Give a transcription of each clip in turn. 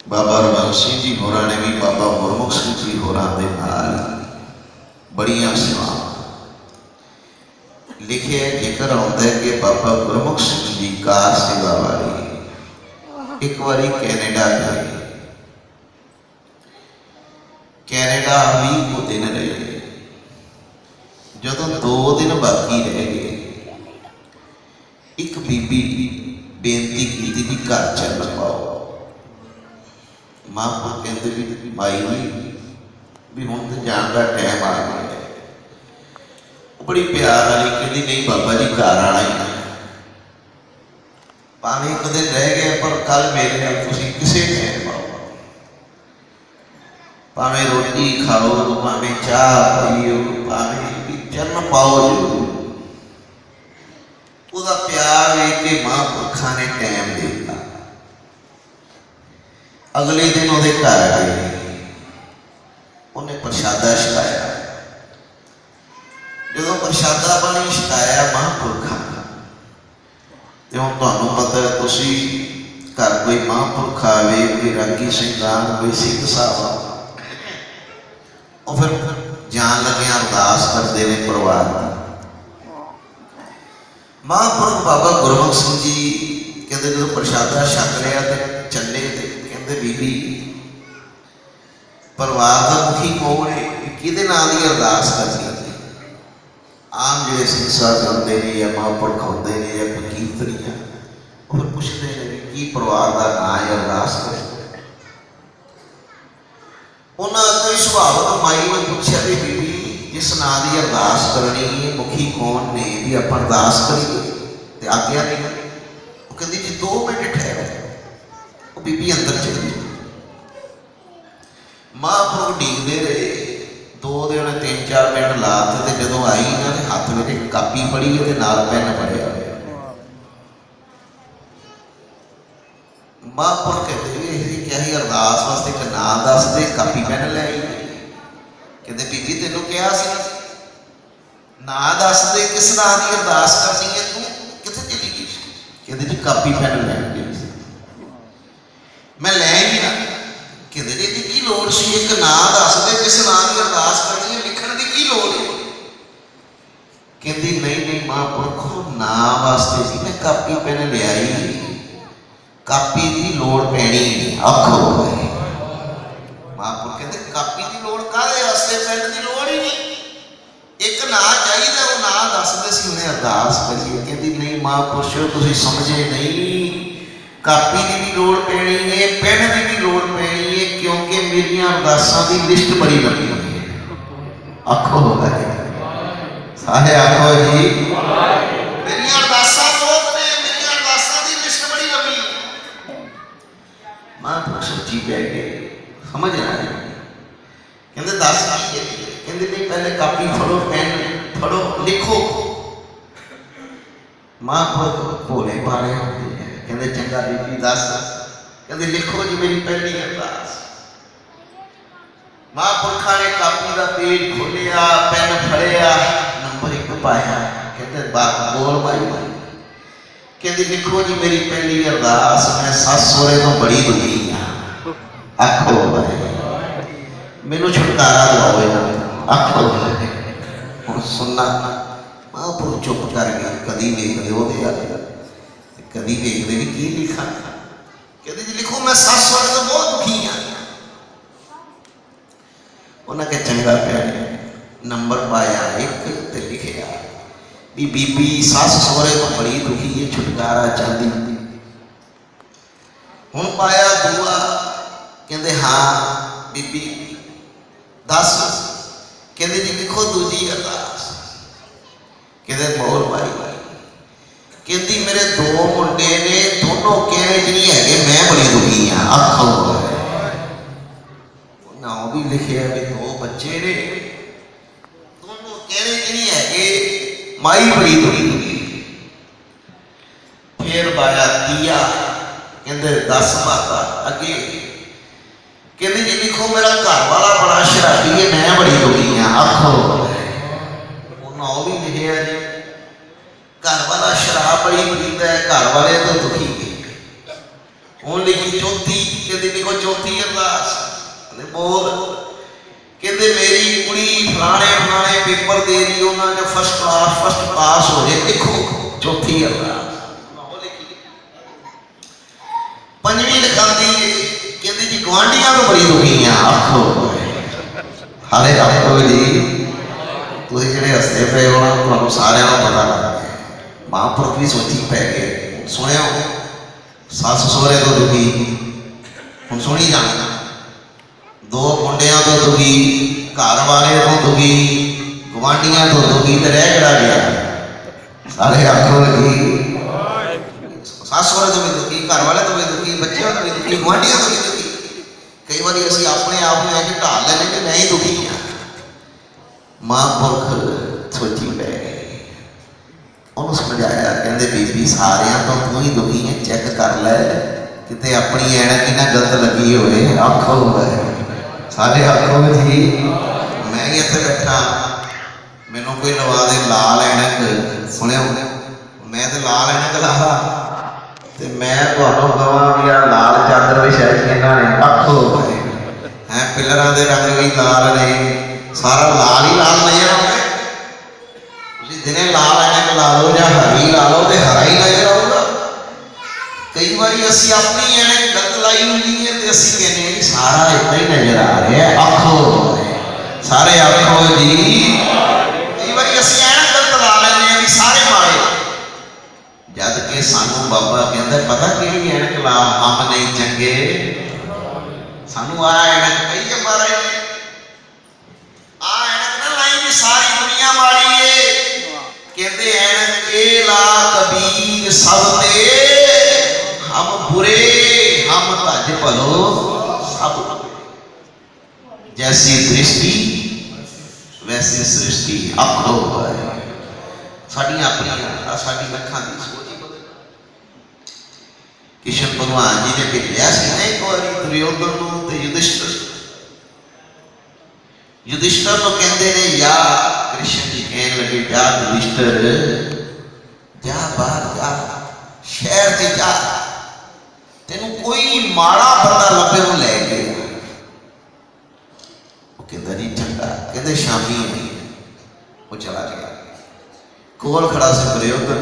बाबा रमन सिंह जी होरां ने भी बाबा गुरमुख सिंह जी होरां दे नाल बड़ियां सेवावां लिखे जिक्र आउंदा है कि बाबा गुरमुख सिंह जी कार सेवा वाली एक बारी कैनेडा गए। कैनेडा 20 दिन रहे। जदों 2 दिन बाकी रह गए, एक बीबी बेनती की कि घर चल पाओ। महापुर कहते भी माई भी हुण तो जाण का टाइम आ गया। बड़ी प्यार वाली कहती नहीं बाबा जी घर आना ही है, भावें एक दिन रह गए पर कल मेरे नाल तुसीं किसी टाइम आओ, भावें रोटी खाओ, भावें चाह पीओ, भावें भी चरण पाओ। उसका प्यार वेख के महापुरखा ने टाइम दिता। अगले दिन वो घर गए, उन्हें प्रशादा छकाया। जो प्रशादा पानी छकाया महापुरखा, तो हम तुहानूं पता है, तुसीं घर कोई महापुरख आवे, कोई रागी सिंगान, कोई सिंह साहब, और फिर जान लगे अरदास करते हैं परिवार। महापुरख बाबा गुरमुख सिंह जी कहते जो प्रशादा छक लिया तो चले, कहते बीबी परिवार का मुखी कौन है, किहदे नाम की अरदास करनी। आम जो सिंह साहब आते हैं या महापुरख आते हैं या कोई कीर्तनी, और पुछते हैं कि परिवार का नाम है, अरदास करें। उन्होंने सुभावक माई ने पूछा भी बीबी जिस नाम की अरदास करनी है मुखी कौन ने, भी आप अरदास करिए तो आज्ञा नहीं। वो कहती जी 2 मिनट ठहरो। वो बीबी अंदर चली। महापुरख डीकते रहे, 2 दिन 3-4 मिनट लाते, जो आई ना हाथ में एक कापी फड़ी है, पेन फड़िया। महापुरख कहते क्या ही अरदास वास्ते एक नाम दस दे, कापी पेन लै आई। कहते बीबी तेनों कहा ना दस दे, किस नाम की अरदास करनी है, तू कितने चली गई। कहते जी कापी पेन लैन गई, मैं लै ही ना। कहते जी की लोड़ सी, एक नाम दस दे किस नाम की अरदास करनी है, लिखण की की लोड़ है। कहती नहीं नहीं महापुरखो नाम वास्ते सी मैं कापी पेन लिया, कापी की लोड़ पैनी आखो। महापुरख कहते कापी की लोड़ काहदे वास्ते, पेन की लोड़ ही नहीं, एक नाम चाहिए, वो नाम दसदे सी उन्हें अरदास करिए। कहती नहीं महापुरुषो तुसीं समझे नहीं, कापी की भी लोड़ पैनी है, पेन की भी लोड़ पैनी है, क्योंकि मेरी अरदासां की लिस्ट बड़ी लंबी है। आखो सारे आखो जी, मेरी अरदासां बहुत ने, मेरी अरदासां की लिस्ट बड़ी लंबी। महापुरुष सच्ची पै गए, समझ रहा है। कहते 10 कहते नहीं पहले कापी फड़ो, पेन फड़ो, लिखो। महापुरख भोले भाले होते हैं, कहते चंगा बीबी 10। कहते लिखो जी मेरी पहली अरदास। महापुरखा ने कापी का पेज खोलिया, पेन फड़िया, नंबर 1 पाया। कहते बात बोल भाई। कहते लिखो जी मेरी पहली अरदास, मैं सस सहुरे तो बड़ी दुखी हाँ, आखो भाई मैनू छुटकारा दिलाओ इन्हां। आखो हुण सुनना। महापुरुष चुप कर गया, कदी वेखदे ओहदे अल, कदी वेखदे भी की लिखा। कहते जी लिखो मैं सस सहुरे तो बहुत दुखी हाँ। उन्हें कहा चंगा प्यारे, नंबर पाया 1 ते लिखिया भी बीबी सस सहुरे तो बड़ी दुखी है, छुटकारा चाहती। हुण पाया 2, कहते हाँ बीबी 10। कहते जी लिखो दूजी अरदास। कहते बोल भाई। कहती मेरे 2 मुंडे ने, दोनों कहने च नहीं है, मैं बड़ी दुखी हाँ। आखो नाम भी लिखे भी 2 बच्चे ने, दोनों कहने च नहीं है, माई बड़ी दुखी। फिर पाया 3, कहते 10 बाबा अगे। कहते जी लिखो मेरा घर वाला बड़ा शराबी है, मैं बड़ी दुखी हाँ। आखो नाम भी लिखे जी, घर वाला शराब बड़ी पीता है, घर वाले तो दुखी है। ਹੁਣ ਲਿਖੀ ਚੌਥੀ, कहते लिखो चौथी अरदास। बोल कहते मेरी कुड़ी फलाने फलाने पेपर दे रही, उन्होंने फर्स्ट क्लास फर्स्ट पास हो जाए। लिखो चौथी अरदास। पंजवीं लिखाती कहते जी गुआढ़ियां तो बड़ी दुखी हैं। आखो हाले आखो जी तुम जो हसते पे हो तुम सारे पता लग गया। महापुरख भी सोची पै गए। सुनियो सस सहुरे तो दुखी, हम सुनी जाना, दो मुंडिया तो दुखी, घर वाले तो दुखी, गुआढ़िया तो दुखी, तो रह किहड़ा गया? सारे आखो जी सस सहुरे तो भी दुखी, घर वाले तो भी दुखी, बच्चों तो भी दुखी, गुआढ़िया तो भी दुखी। कई बार असीं अपने आप में आके ढाल लैने कि मैं ही दुखी हाँ। महापुरख सोची पै गए। ਉਹਨੂੰ ਸਮਝਾਇਆ, ਕਹਿੰਦੇ ਬੀਬੀ ਸਾਰਿਆਂ ਤੋਂ ਤੂੰ ਹੀ ਦੁਖੀ ਹੈ, ਚੈੱਕ ਕਰ ਲੈ ਕਿਤੇ ਆਪਣੀ ਐਨਕ ਹੀ ਨਾ ਗਲਤ ਲੱਗੀ ਹੋਵੇ। ਆਖੋ ਸਾਰੇ ਆਖੋ ਜੀ ਮੈਂ ਹੀ ਇੱਥੇ ਬੈਠਾ, ਮੈਨੂੰ ਕੋਈ ਲਵਾ ਦੇ ਲਾਲ ਐਨਕ। ਸੁਣਿਓ ਮੈਂ ਤੇ ਲਾਲ ਐਨਕ ਲਾ ਤੇ ਮੈਂ ਤੁਹਾਨੂੰ ਕਹਾਂ ਵੀ ਆ ਲਾਲ ਚਾਦਰ ਵਿਛਾਈ ਇਹਨਾਂ ਨੇ। ਆਖੋ ਹੈ ਪਿੱਲਰਾਂ ਦੇ ਰੰਗ ਵੀ ਲਾਲ ਨੇ, ਸਾਰਾ ਲਾਲ ਹੀ ਲਾਲ ਨਜ਼ਰ ਆਉਂਦਾ। दिने लाल ऐनक ला लो या हरी ला लो तो हरा ही नजर आऊगा। कई बार असी अपनी ऐनक गलत लाई हुई है तो असी कहने सारा इतना ही नजर आ रहा है। आखो सारे आखो जी कई बार असी ऐनक गलत ला लें भी सारे माड़े, जद के सानू बाबा कहता पता कि ऐनक ला हम नहीं चंगे, सानू आ ऐनक कही है महाराज ने आ ऐनक ना लाई भी सारी दुनिया माड़ी है। कहते ऐनक ए ला कबीर सब ते हम बुरे हम तज भलो सब। जैसी दृष्टि वैसी सृष्टि। आखो साड़ियां अपनी साड़ी अखां दी सोच। कृष्ण भगवान जी ने भेजा एक बार दुर्योधन नूं ते युधिष्ठिर को कहते ने या कृष्ण जी कहने लगे जा युधिष्ठिर जा बाहर जा शहर से जा, तेन कोई माड़ा बंदा लभे वो लै गए। कहता जी चंगा। कहते शामी वो चला गया। कोल खड़ा से दुर्योधन।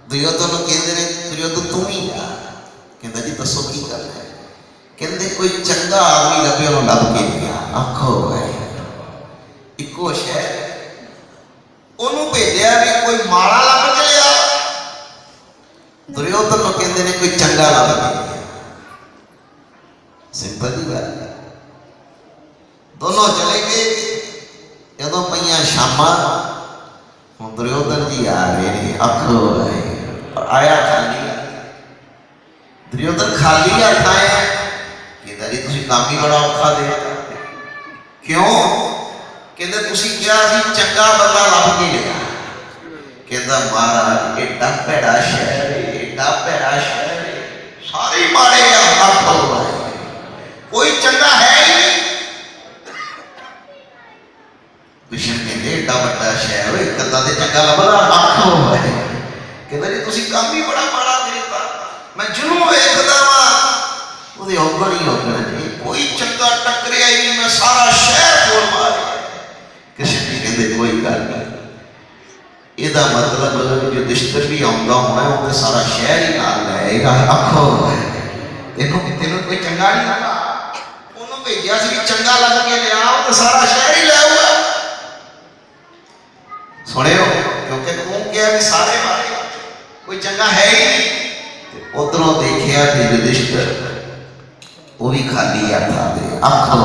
दुर्योधन कहते ने दुर्योधन तू ही जा। कहता जी दसो की गल है? कहते कोई चंगा आदमी लभे उन्होंने लभ के गया। आखो इको शहर ओनू भेजा भी कोई माड़ा लभ के लिया। दुर्योधन को कहते ने कोई चंगा लभ के लिया। सिंपल ही गल। दोनों चले गए। जदों पईयां शामां हुण दुर्योधन जी आ रहे हैं। आखो आया खाली। दुर्योधन खाली हथ आया। कहता जी तुसीं काम ही बड़ा औखा दे। क्यों? कहते तुसीं क्या चंगा बंदा लभ के लिया। कहता महाराज एडा भैड़ा शहर एडा भैड़ा शहर सारे माड़े आ। कोई चंगा है ही नहीं। कृष्ण कहते एडा बड़ा शहर एक अद्धा ते चंगा लभदा। आखो कहता जी तुसीं काम ही बड़ा माड़ा देता। मैं जिन्हों वेखदा वां ओहदे औगण ही औगण ने। कोई चंगा टकरिया ही नहीं। मैं सारा शहर फोड़ मारिया। कृष्ण जी कहते कोई गल नहीं। ਇਹਦਾ मतलब युधिष्ठिर भी आउंदा होना है तो सारा शहर ही नाल लएगा। आखो देखो कि तेनों कोई चंगा नहीं लगा। उन्होंने भेजा सी चंगा लग के लिया तो सारा शहर ही ले आऊगा। सुनियो क्योंकि तू क्या भी सारे मारे कोई चंगा है ही नहीं। उधरों देखिया कि युधिष्ठिर वो भी खाली हथ आ गए। आखो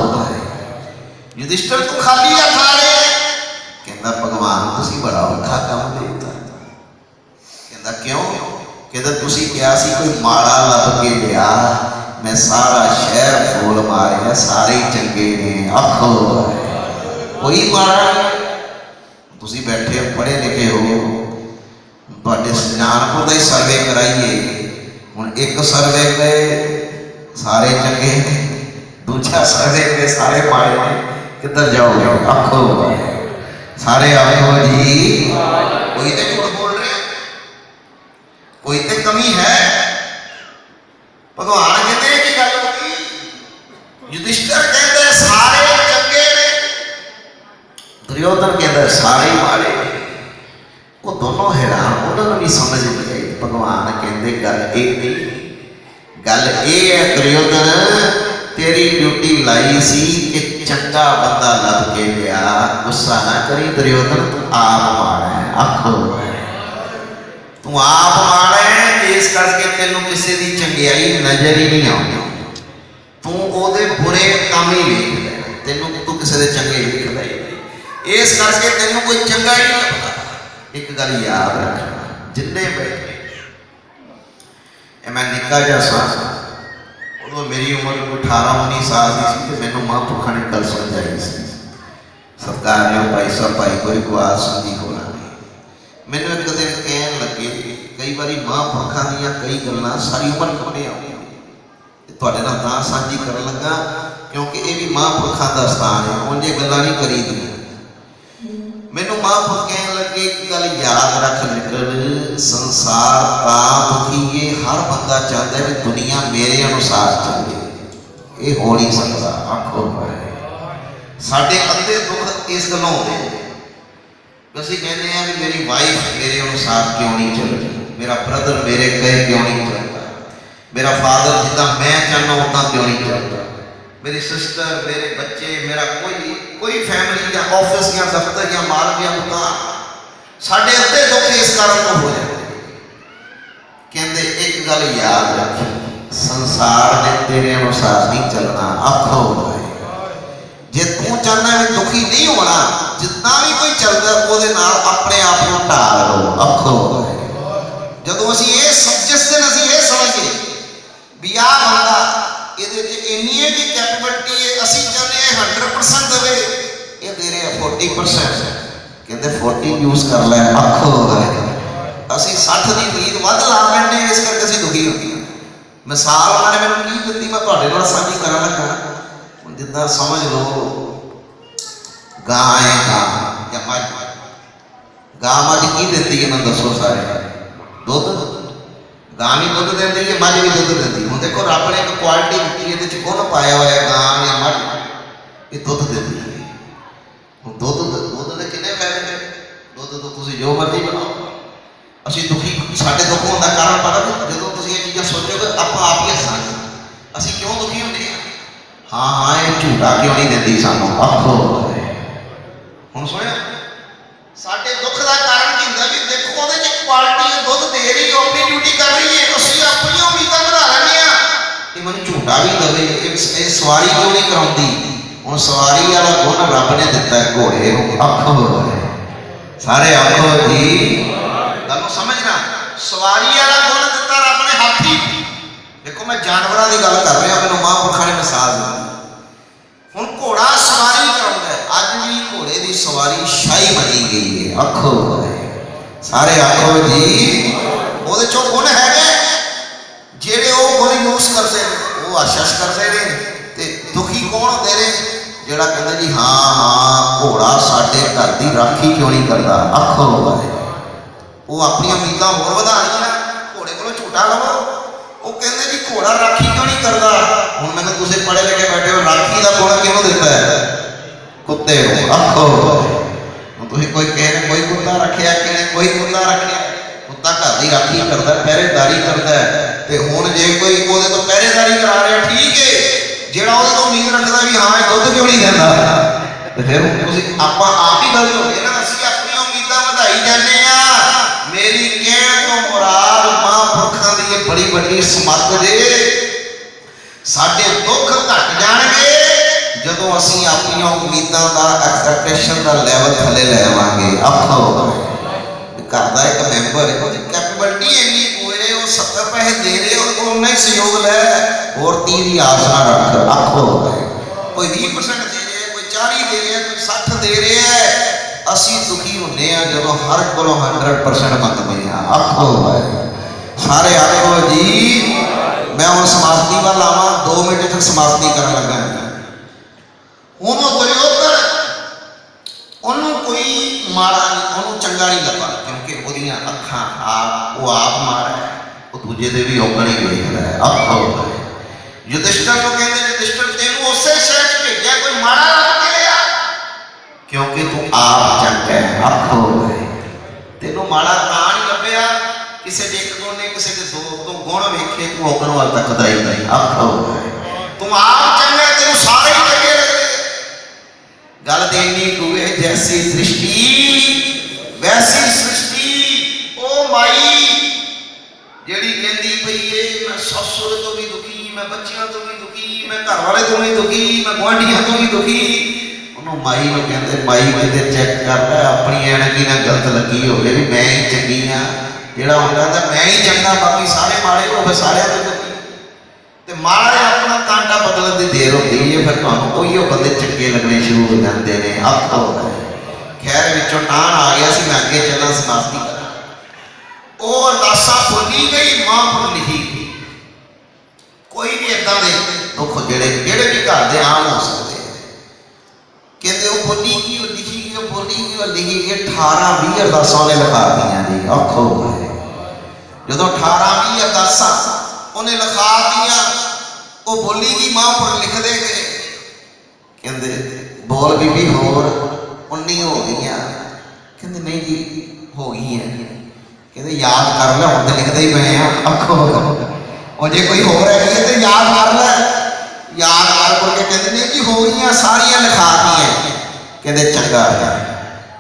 युधिष्ठिर तो खाली हथ आ रहे। कहता भगवान तुसी बड़ा औखा काम देता। कहता क्यों? कहता तुसी क्या सी कोई माड़ा लभ के लिया। मैं सारा शहर फूल मारिया सारे चंगे ने। आखो कोई माड़ा नहीं। तुसी बैठे पढ़े लिखे हो तुहाडे सुजानपुर का ही सर्वे कराइए। हुण एक सर्वे गए सारे चंगे, दूजा सर्वे गए सारे माड़े ने। किधर जाओगे? आखो सारे आखो जी। कोई तो झूठ बोल रहे, कोई तो कमी है। भगवान कहते कि गल होगी। युधिष्ठिर कहते सारे चंगे ने, दुर्योधन कहता सारे माड़े। वो दोनों हैरान, उन्होंने भी समझ नहीं आई। भगवान कहते गल ये नहीं, गल ये है दुर्योधन तेरी ड्यूटी लाई सी कि चंगा बंदा लभ के लिया। गुस्सा ना करी दुर्योधन, तू आप माड़ा है। आखो तू आप माड़ा है, इस करके तेनों किसी की चंगियाई नजर ही नहीं आती। तू ओदे बुरे काम ही वेखदा, तेनों तू किसी के चंगे वेखदा ही नहीं। इस करके तेनों कोई चंगा ही नहीं लगता। एक गल याद रखना, जिन्ने बैठे मैं निक्का जा सा, उदों मेरी उम्र 18-19 साल की सी ते मैनूं महापुरखा ने गल समझाई सी। सरकार ने भाई साहब भाई कोई गुआस सुनदी होना नहीं। मैनूं एक दिन कहन लगे कई बारी महापुरखा दीयां कई गल्लां सारी उम्र कपड़े आउंदियां, तुहाडे नाल तां साझी करन लगा क्योंकि ये भी महापुरखा दा स्थान है, उंज गल्लां नहीं करीदियां। मैनूं महापुरख कहन लगे एक गल याद रख निकल, संसार तां दुखी है, हर बंदा चाहता है कि दुनिया मेरे अनुसार चले, ये हो नहीं सकता। आखो साढ़े अद्धे दुख इस गलों होते असं कहते हैं कि मेरी वाइफ मेरे अनुसार क्यों नहीं चलती, मेरा ब्रदर मेरे कहे क्यों नहीं चलता, मेरा फादर जिदा मैं चाहना उदा क्यों नहीं चलता, मेरी सिस्टर, मेरे बच्चे, मेरा कोई फैमिली या ऑफिस या दफ्तर या मार्ग या दुकान, साढ़े अद्धे दुख इस कारण तो हो जाते। कहते एक गल याद रखी, संसार ने तेरे अनुसार नहीं चलना। आखो जे तू चाहना भी दुखी नहीं होना, जितना भी कोई चलता वो अपने आप को ढाल लो। आखो जो असी जिस दिन असी ये समझिए भी आ बंदा इन्नी है कि कैपेबिलिटी है, असी चाहते हैं 100% देवे, ये दे रहे हैं 40%, कहते 40 यूज कर लै। आखो असी 60 की उम्मीद वध ला लैंदे, इस करके असी दुखी होती। मिसाल उन्होंने मैंने की दी, मैं तुहाडे नाल साझी करन लगा। जिदा समझ लो गां है, गां या मझ, गां मझ की देती है, मैं दसो सारे दुध, गां भी दुध देती है, मझ भी दुध देती। हुण देखो रब ने एक क्वालिटी दी, ये गुण पाया हुआ है, गां या मझ ये दुध देती है। दुध के कितने फायदे हैं, दुध तो तुम जो मर्जी बनाओ। असी दुखी, साढ़े दुख होने का कारण पता नहीं, जो तुम ये चीज़ें सोचोगे आप ही हसांगे, असी क्यों दुखी होंगे। हाँ हाँ ये झूठा क्यों नहीं देती सानू। आखो हुण सुनिया, साढ़े दुख का कारण की होंदा भी देखो ਉਹਦੇ ਚ क्वालिटी है, दुध दे रही है, अपनी ड्यूटी कर रही है, ਅਸੀਂ अपनी उम्मीदां ਵਧਾ ਲੈਂਦੇ ਆ। ਇਹ ਮੈਨੂੰ ਝੂਠਾ भी दवे, ਇਹ सवारी क्यों नहीं कराउंदी। ਹੁਣ सवारी वाला गुण रब ने दिता है घोड़े ਨੂੰ। आखो सारे आखो जी, गल समझना, सवारी वाला गुण दिता रब ने हाथी। देखो मैं जानवरों की गल कर रहा, मैंने महापुरखा ने मिसाल दी। हुण घोड़ा सवारी कराउंदा है, अज भी घोड़े की सवारी शाही बनी गई है। आखो सारे आखो जी, ਉਹਦੇ ਚੋਂ गुण है ਜਿਹੜੇ ਉਹ गुण यूज करते हैं, वो आशीष करते हैं। ते दुखी कौन होते हैं, ਜਿਹੜਾ कहता जी हाँ हाँ घोड़ा साडे घर की राखी क्यों नहीं करता। आखो वो अपनी उम्मीदां होर वधा लईआं, घोड़े कोलों झूठा लवो। वो कहते जी घोड़ा राखी क्यों नहीं करता। हुण मैनूं तुसीं पढ़े लिखे बैठे हो, राखी का गुण क्यों दिता है, कुत्ते हो। आखो तुसीं कोई कह रहे कोई कुत्ता रखिया कि कोई कुत्ता रखिया, कुत्ता घर की राखी करता, पहरेदारी करता है। तो हुण जे कोई ਉਹਦੇ ਤੋਂ पहरेदारी करा रहा ठीक है, ਜਿਹੜਾ ਉਹਦੇ ਤੋਂ उम्मीद रखता भी हाँ दुध क्यों नहीं देता, तो फिर ਆਪਾਂ आप ही गलत हो गए ना। ਅਸੀਂ अपनी उम्मीदां ਵਧਾई ਜਾਂਦੇ आ। मेरी कहण तो मुराद महापुरखों की बड़ी बड़ी समर्थ जे, साडे दुख घट जाणगे जदों असीं अपनी उम्मीदां दा एक्सपेक्टेशन दा लेवल थले लैवांगे। आखो घर का एक मैंबर है, उसकी कैपेबिलिटी इन्नी होए, वो 70 पैसे दे रहे, उसको उन्ना ही सहयोग लै, और 30 की आस ना रख। आखो कोई 20% दे रहे, कोई 40 दे रहे, कोई 60 दे रहे है। असी दुखी होने जो हर को 100% मंगते हैं। आखो सारे आखो जी, मैं हम समाप्ति वाल आवा, 2 मिनट तक समाप्ति कर लगा। दुर्योधन उन्होंने कोई माड़ा उन्होंने चंगा नहीं लगा, क्योंकि वो अखा आप माड़ा है, वो दूजे दे भी औगण ही वेखदा है। आखो युधिष्ठिर को कहते युधिष्ठिर तेनू उसे शहर च भेजा कोई माड़ा लग के लिया क्योंकि तू आप चंगा है आखो तेनू माड़ा तां नहीं लभ्या किसी के एक गुण ने किसी के दो तो गुण वेखे तू ओकन वाल तकदा ही नहीं आखो तू आप चंगा तेनू सारे ही चंगे लगदे गल ते इन्नी कुए जैसी दृष्टि वैसी सृष्टि ओ माई जेड़ी कहती पई है मैं ससुर तो भी दुखी मैं बच्चियां तो भी दुखी मैं घर वाले तो भी दुखी मैं गुआढ़ियां तो भी दुखी उन्होंने माई को कहते माई किते चेक कर ले अपनी एनकी ना गलत लगी होवे भी मैं ही चंगी हां जेड़ा होंदा ते मैं ही चंगा बाकी सारे माड़े होवे सारे तो दुखी ते माड़ा अपना कांटा बदलने की देर होती है फिर तुहानू उहियो बंदे चंगे लगने शुरू हो जाते हैं आखो खैर विचों टाण आ गया सी मैं अगे चलना समाप्ति वो अरदासा बोली गई महापुर लिखी गई कोई भी इदा दे दुख जेड़े जेड़े भी घर दे आम हो सकते कहते वो बोली की लिखी गई बोली की लिखी गई 18-20 अरदासा ने लिखा दियां जी आखो जो 18-20 अरदासा उन्हें लिखा दियां वो बोली की महापुर लिख दे गए कहते बोल बीबी होर 19 हो गई कहते नहीं जी हो गई है कहते याद कर ले हम तो लिखते ही पे हैं आखो और जो कोई होर है तो याद कर ले याद कर करके कहते नहीं कि हो गई सारिया लिखा दी कहते चंगा है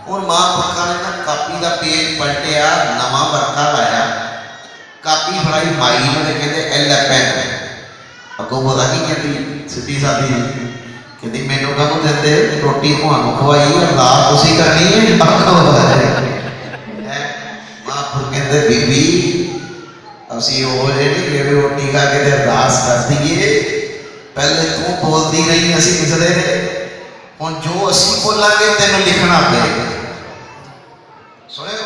हूँ महापुरखा ने ना कापी का पेज पलटिया नवा वर्का लाया कापी फड़ाई माई ने कहते एल पेन अगों पता नहीं कहती सीधी सादी कहती मैनू कहूँ देते रोटी तुहानू खवाई अरदास तुसीं करनी है आखो कहते बीबी असी वो जेडी रोटी खा के अरदास कर दीए पहले तू बोलती रही असी लिखते रहे हुण जो असी बोलांगे तेनों लिखना पेगा सुने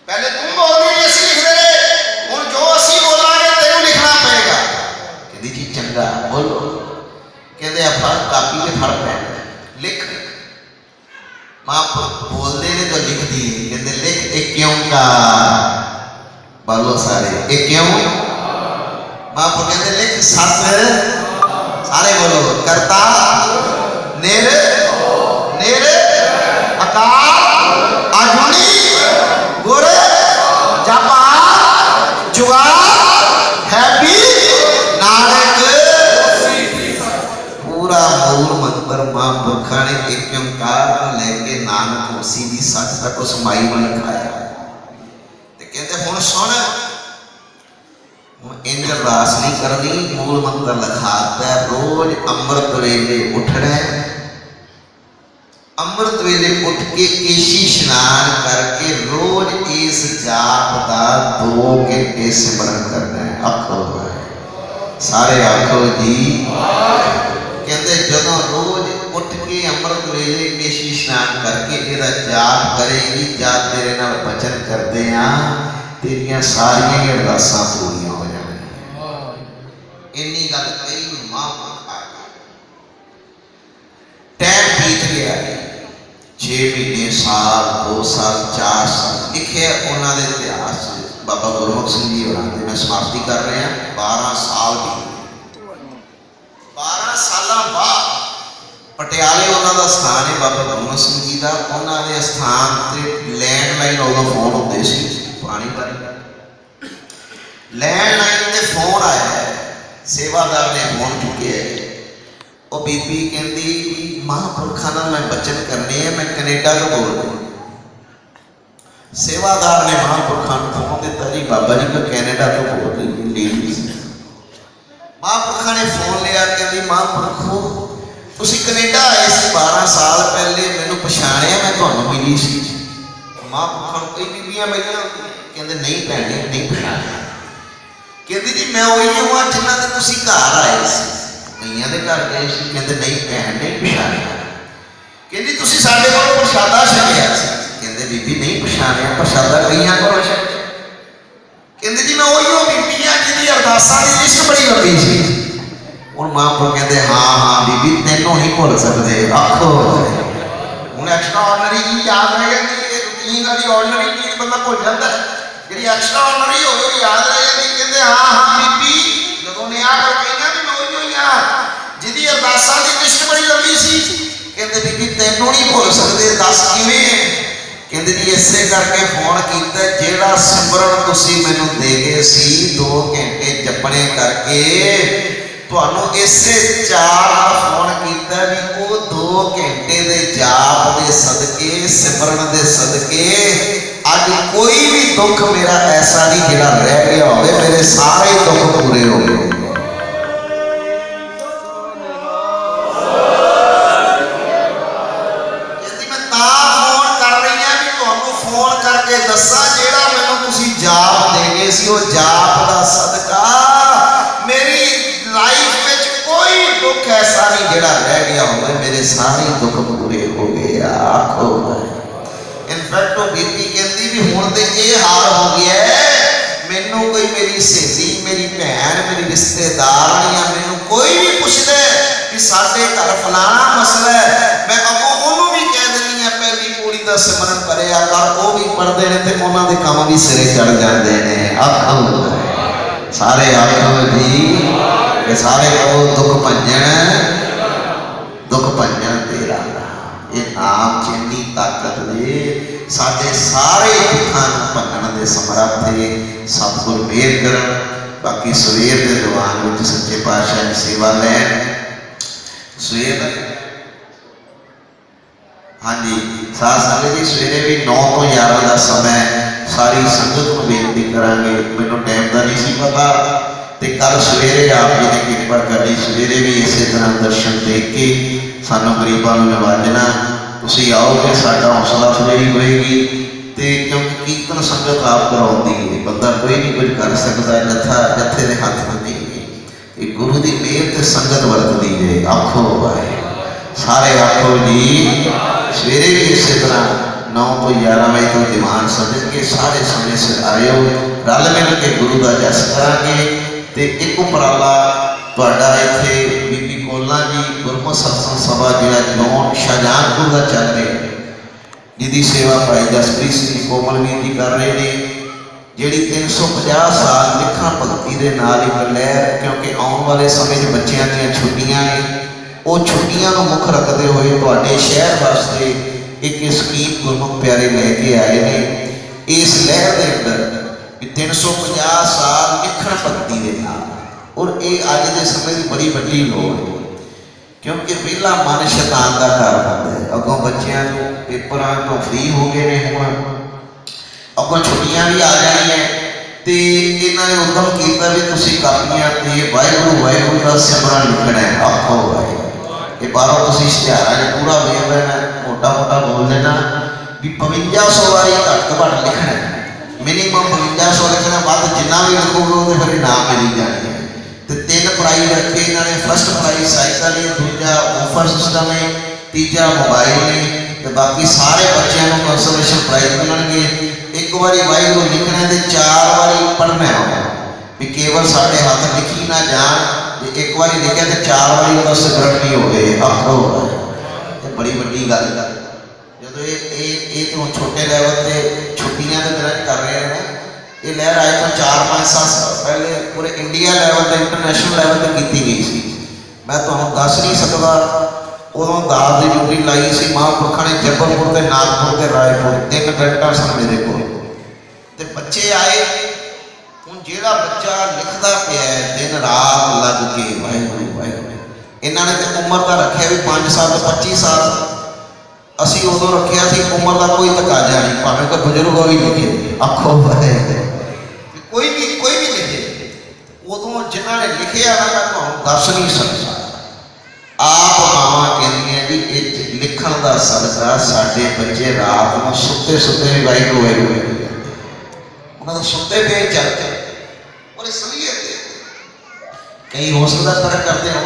पहले तू बोलती रही असी लिखते रहे हुण जो असी बोलांगे तेनों लिखना पेगा कहती जी चंगा बोलो कहते आप कापी के फड़ पैन लिख मां बोलते ने तो लिख दी कहते लिख एक क्यों का बोलो सारे एक क्यों मां कहते लिख सत सारे बोलो करता निर निर अकाल अजुनी गुर जपा जुगा हैप्पी नानक पूरा मूल मंत्र महापुरखा ने एक ओंकार लेके नानक उसी दी सच तक उस माई में लिखाया कहते हुण सुन इंज अरदास नहीं करनी मूल मंत्र लिखाता रोज अमृत वेले उठना अमृत वेले उठ के केशी स्नान करके रोज इस जाप का 2 घंटे सिमरन करना है आखो सारे आखो जी कहते जो रोज उठ के अमृत वेले केशी स्नान करके इहदा जाप करेगी जा तेरे नाल वचन करते हैं तेरियां सारियां ही अरदासां पूरियां हो जाणगियां इन्नी गल कही महापुरखा टाइम बीत गया 6 महीने साल 2 साल 4 साल लिखे उन्होंने इतिहास बाबा गुरमुख सिंह जी होरां दी मैं समाप्ति कर रहा 12 साल भी 12 साल बाद पटियाले उन्होंने स्थान है बाबा गुरमुख सिंह जी का उन्होंने स्थान से लैंडलाइन उदों फोन होते पुरानी बारी लैंडलाइन से फोन आया सेवादार ने फोन चुके वो बीबी कहती महापुरखा नाल मैं बचन करने है मैं कनेडा तो बोल रही सेवादार ने महापुरखा फोन दिता जी बाबा जी को कैनेडा तो बोल रही लेडीज महापुरखा ने फोन लिया कहती महापुरखो तुसी कनेडा आए सी 12 साल पहले मैनू पछाणिया मैं तुहानू मिली सी महापुरखा कई बीबियां मिलियां कहते नहीं भैणे नहीं पछाणिया कहती जी मैं वही हुआ जिन्हां दे तुसी घर आए सी कईयां दे घर गए सी कहते नहीं भैण नहीं पछाणिया कहती तुसी साडे कोल प्रसादा छकिया सी कहते बीबी नहीं पछाणिया प्रसादा कईयां कोल छकिया कहते जी मैं वही बीबियां जिहदी अरदासां दी लिस्ट बड़ी लंबी सी और महापुर कहते हाँ हाँ बीबी तेनों नहीं भुल सकते आखो हूँ एक्स्ट्रा ऑर्डनरी चीज याद रह जाती है रूटीन वाली ऑर्डनरी चीज बंदा भुल जाता है जी एक्स्ट्रा ऑर्डनरी हो याद रह जाती कहते हाँ हाँ बीबी जो ने आ करके अरदासां दी लिस्ट बड़ी लंबी सी। कहते बीबी तैनूं नहीं भुल सकते, दस किवें? कहते जी इसे करके फोन किया, जेड़ा सिमरन तुसी मैनू दे गए सी 2 घंटे जपने करके, तुहानू इसे चार फोन किया भी वो 2 घंटे दे जाप दे सदके, सिमरन दे सदके अज कोई भी दुख मेरा ऐसा नहीं जिहड़ा रह गया होवे, मेरे सारे दुख पूरे हो गए। दसा जेड़ा मैनू तुसी जाप दे गए सी, वो जाप दा सदका मेरी लाइफ में कोई दुख ऐसा नहीं जेड़ा रह गया होवे, मेरे सारे दुख पूरे हो गए। आखो इनफैक्ट वो बीबी कहती भी हुण ते ये हाल हो गया है, मैनू कोई मेरी सहेली, मेरी भैन, मेरी रिश्तेदार या मैनू कोई भी पुछदे कि साडे घर फलाना मसला है, मैं अगों ओनू भी कह देनी है पहली पौड़ी दा सिमरन करिया कर, वो भी पढ़ते हैं तो उन्होंने काम भी सिरे चढ़ जाते हैं। आखो सारे आखो जी, सारे कहो दुख भंजन, दुख भंजन तेरा ये नाम च इन्नी ताकत दे, साडे सारे दुखों भंजन दे समर्थ है। सतगुर मेहर करन। बाकी सवेर के दीवान में सच्चे पातशाह की सेवा लैन सवेर, हाँ जी साथ संगत जी सवेरे भी 9 तो 11 का समय सारी संगत को बेनती करांगे। मैनू टाइम का नहीं सी पता, तो कल सवेरे आप जी ने कृपा करनी, सवेरे भी इस तरह दर्शन देख के सानू गरीबों को नवाजना। तुसीं आओगे साडा हौसला अफजाई होएगी, तो क्योंकि कीर्तन संगत आप कराउंदी है, बंदा कोई नहीं कुछ कर सकता, जत्था जत्थे दे हथ नहीं है, गुरु की मेहर ते संगत वरतदी है। आखो भाई सारे आखो जी, सवेरे भी इस तरह 9 तो 11 बजे तो दीवान सज के सारे समय से आयो, रल मिल के गुरु का जस करांगे। तो एक उपराला तुहाडा इत्थे बीबी कोला जी गुरमुख सत्संग सभा जिला जौन शाहजहानपुर का चल रहा है, जिसकी सेवा भाई जसप्रीत सिंह कोमलवीर जी कर रहे हैं, जिहड़ी 350 साल लिखा भगती के नाल एक लहर, क्योंकि आने वाले समय बच्चों दी छुट्टियां ने, वो छुट्टियां को मुख रखते हुए तुहाडे शहर वास्ते एक स्कीम गुरमुख प्यारे लेके आए हैं। इस लहर के अंदर 350 साल लिखण भगती के नाल, और ये अज के समय की बड़ी वड्डी लोड़ है, क्योंकि पहला मन शैतान का घर होता है। अगों बच्चों को पेपरों तो फ्री हो गए हैं, हुण अगों छुट्टियां भी आ जानियां, तो इन्होंने उद्यम किया भी तुसीं कापियां ते वाहिगुरू वाहिगुरू का सिमरन लिखना है। आखो वाहिगुरू ये बाहरों तुसीं इश्तिहारां च पूरा वेख लेना, मोटा मोटा बोल देना भी 5500 वारी घट तो घट लिखना है, मिनीमम 5500 लिखना, वध जिन्ना भी लिखोगे वो फिर इनाम मिली जाने। तो 3 प्राइज रखे इन्होंने, फर्स्ट प्राइज साइकिल है, दूजा ऑफर सिस्टम है, तीजा मोबाइल ने, तो बाकी सारे बच्चों को कंसोलेशन प्राइज मिलणगे। एक बारी वाहिगुरू लिखना है, 4 बारी पढ़ना है, भी केवल साढ़े हाथ लिखी ना जान, एक बार लिखे तो 4 बारी तो सिमरन नहीं हो गए। आखो बड़ी वड्डी गल जो ये तो छोटे लैवल से छुट्टियां के दिन कर रहे हैं, ये लहर आए तो 4-5 साल पहले पूरे इंडिया लैवल पर इंटरनेशनल लैवल पर की गई सी। मैं तुहानूं दस नहीं सकता, उदों दाल की ड्यूटी लाई सी महापुरखा ने, जबलपुर के नागपुर के रायपुर 3 ड्राइवर सन मेरे को, बच्चे आए। हुण जिहड़ा बच्चा लिखदा पिया दिन रात लग के वाहिगुरू वाहिगुरू, इन्होंने तो उम्र का रखा भी 5 साल तो 25 साल, असी उदों रखिया सी उम्र का कोई तकाजा नहीं, भावें कोई बुजुर्ग भी लिखे। आखो कोई भी लिखे, उदों जिन्होंने लिखे ना मैं तुहानूं दस नहीं सकता। आप मावां कहंदियां जी ये लिखण का सदका साडे बच्चे रात में सुते सुते भी वाहिगुरू वाहिगुरू उन्होंने सुते पे चलते और इसलिए कई हो सकता तरह करते हो।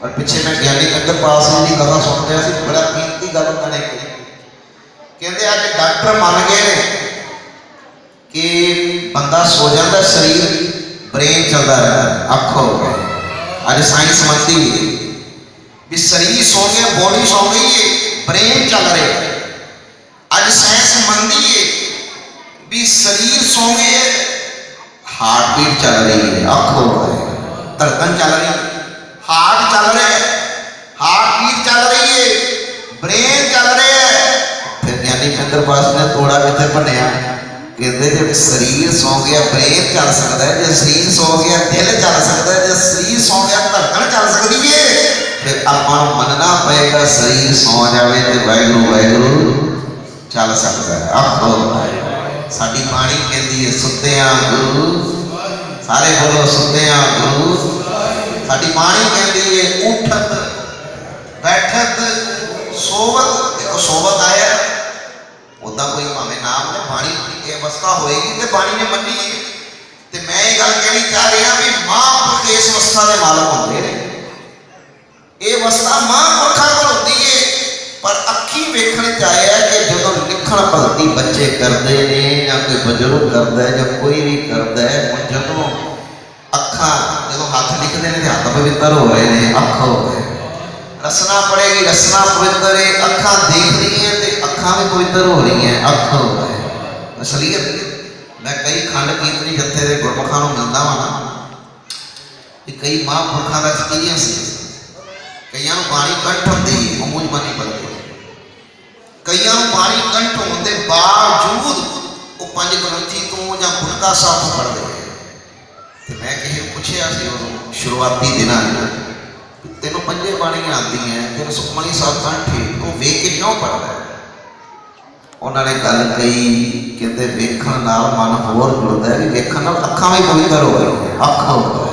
और पिछले मैं ज्ञानी कंदरपाल सिंह की कथा सुन रहा सी, बड़ा कीमती गल उन्होंने कहते अज डॉक्टर मान गए कि बंदा सो जाता शरीर ब्रेन चलता रहता। आखो अज साइंस मनती है भी शरीर सो गया, बॉडी सो गई है, ब्रेन चल रहा है। अज साइंस मनती है भी शरीर सो गए, हार्ट बीट चल रही है। आखो धड़कन चल रही, हार्ट चल रहा है, बनया। कहते जब शरीर सौ गया ब्रेन चल सकता है, जो शरीर सौ गया दिल चल सकता है, जो शरीर सौ गया धड़कन चल सकती है। फिर आपां नूं मनना पएगा शरीर सौ जाए तो वाहिगुरू वाहिगुरू चल सकता है। आखो साडी बाणी कहती है सुत्तियां गुरु, सारे बोलो सुत्तियां गुरु। साडी बाणी कहती है उठत बैठत सोवत। देखो सोवत आया उदा कोई भावे नाम ने बाणी की अवस्था होएगी तो बाणी ने मनी है। तो मैं ये गल कहनी चाह रहा भी महापुरख इस अवस्था के मालक होंगे ने। ये अवस्था महापुरखों को होती है, पर अखी वेखने चाहे कि जो लिखण भगती बच्चे करते हैं या कोई बजुर्ग करता है या कोई भी करता है, जो अखा जो हाथ लिखते हैं तो हाथ पवित्र हो रहे हैं, अख हो गए। रसना पड़ेगी, रसना पवित्र है, अखा देख रही है तो अखा भी पवित्र हो रही हैं, अख हो गए। असलीयत मैं कई खंड कीर्तनी जत्थे के गुरमुखां नूं मिलदा वां ना, कई महापुरखों का एक्सपीरियंस है। कईयां नूं बाणी कंठ हुंदी है मूंह जबानी पढ़दे, कईयां नूं बाणी कंठ होण दे बावजूद वो पंज ग्रंथी तो या गुटका साहब पढ़दे। ते मैं किसी पुछया सी उदों शुरुआती दिनां तेनों पंजे बाणियां आंदियां तेनों सुखमनी साहब कंठ है, तू वेख के क्यों पढ़दा है? उन्होंने गल कही कहते वेखण नाल मन होर जुड़ता है, वेखण नाल अखां भी पवित्र हो गई, अख हो गए।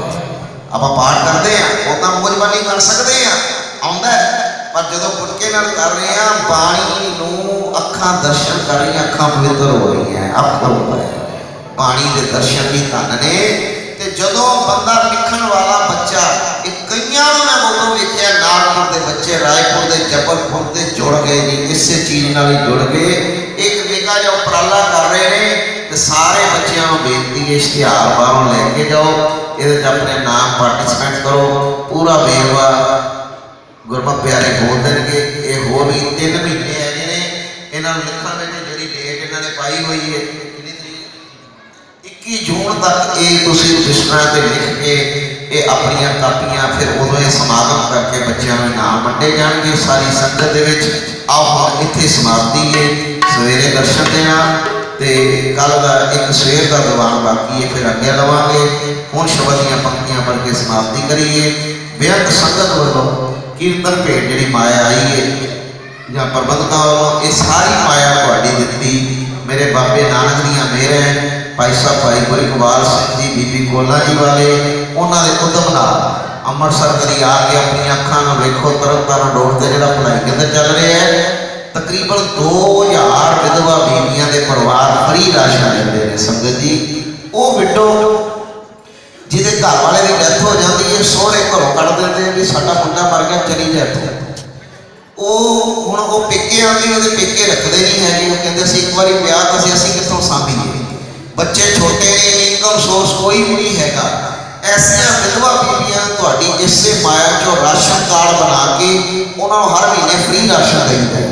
आपां पाठ करते हैं उदां मूंहजबानी कर सकते हैं आउंदा है, पर जदों गुटके नाल कर रहे हैं बाणी नूं अखां दर्शन कर रही, अखां पवित्र हो रही हैं, अख हो गए। बाणी के दर्शन भी धन ने। ते जदों बंदा लिखण वाला बच्चा कईयां मैं उदों वेखिया नागपुर के बच्चे रायपुर के जबलपुर के जुड़ गए जी, इस चीज़ नाल ही जुड़ गए। एक निका जिहा उपराला कर रहे हैं तो सारे बच्चों को बेनती है इश्तिहार बाहरों लैके जाओ, ये अपने नाम पार्टिसिपेट करो, पूरा बेरवा गुरमुख प्यारे बोल देंगे। ये होर भी 3 महीने है ने इन्होंने लिखण में जी डेट इन्होंने पाई हुई है 21 जून तक। ये तुसीं रजिस्टरां ते लिख के ये अपनियां कापियां फिर उदों ये समागम करके बच्चों में नाम वंडे जाएंगे सारी संगत दे विच। आओ हम इत्थे समाप्ति है, सवेरे दर्शन देना ते कल का एक सवेर का दीवान बाकी है, फिर अगे लवांगे। हुण शब्द दीआं पंक्तियां पढ़ के समाप्ति करिए। बेअंत संगत वालों कीर्तन भेंट जिहड़ी माया आई है या प्रबंधकों वालों ये सारी माया तुहाडी दित्ती। मेरे बाबे नानक दीआं मेहरां है, भाई साहब भाई गुरु इकबाल सिंह जी बीबी कोला जी वाले उन्होंने उद्यम नाल अमृतसर कदी आके अपनी अखां नाल वेखो तरनतारन रोड ते जिहड़ा भलाई केंद्र चल रहा है, तकरीबन 2000 विधवा बीबियां के परिवार फ्री राशन लेंदे ने। संगत जी वो विडो जिहदे घर वाले की डेथ हो जाती है, सोहरे घरों कढ़ देंदे भी साडा मुंडा मर गया चली जाए तो हुण वो पेके आंदी वो पेके रखते नहीं है। वो कहते असीं एक बार ब्याह तो असीं कित्थों सांभीए, बच्चे छोटे ने, इनकम सोर्स कोई भी नहीं हैगा। ऐसिया विधवा बीबियां तुहाडी इसे माया चो राशन कार्ड बना के उन्होंने हर महीने फ्री राशन देंगे।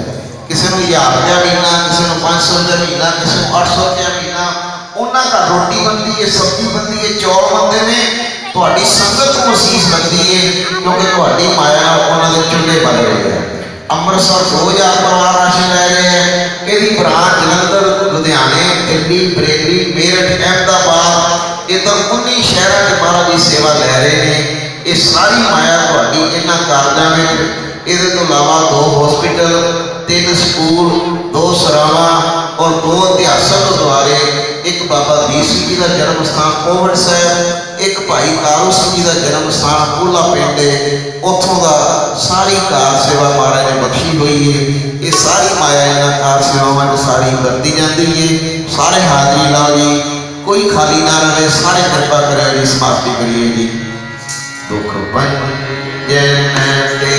किसी को 1000 रुपया महीना, किसी को 500 रुपया महीना, किसी को 800 रुपया महीना। उन्होंने का रोटी बनती है, सब्जी बनती है, चौल बनते हैं। तुहाडी संगत को असीस लगती है क्योंकि तुहाडी माया उन्होंने चुल्हे बन रहे हैं। अमृतसर 2000 परिवार राशन लै रहे हैं। यदि ब्रांच जलंधर, लुधियाने, दिल्ली, बरेली, मेरठ, अहमदाबाद, ये तो 19 शहरों के महाराज जी सेवा लै रहे हैं। ये सारी माया तुहाडी इन्हां कारजां विच। इहदे तो इलावा 2 हॉस्पिटल, 3 स्कूल, 2 सरावां और 2 इतिहासक गुरुद्वारे, एक बाबा दीप सिंह जी का जन्म स्थान कोवड़ साहब, एक भाई कालू सिंह जी का जन्म स्थान पूला पिंड है, उतों का सारी कार सेवा महाराज ने बख्शी हुई है। ये सारी माया इन्हां कार सेवावां में सारी वरती जाती है। सारे हाजरी लाओ जी, कोई खाली ना रहे, सारे कृपा करें जी, समाप्ति करिए जी। दुख बंजन ते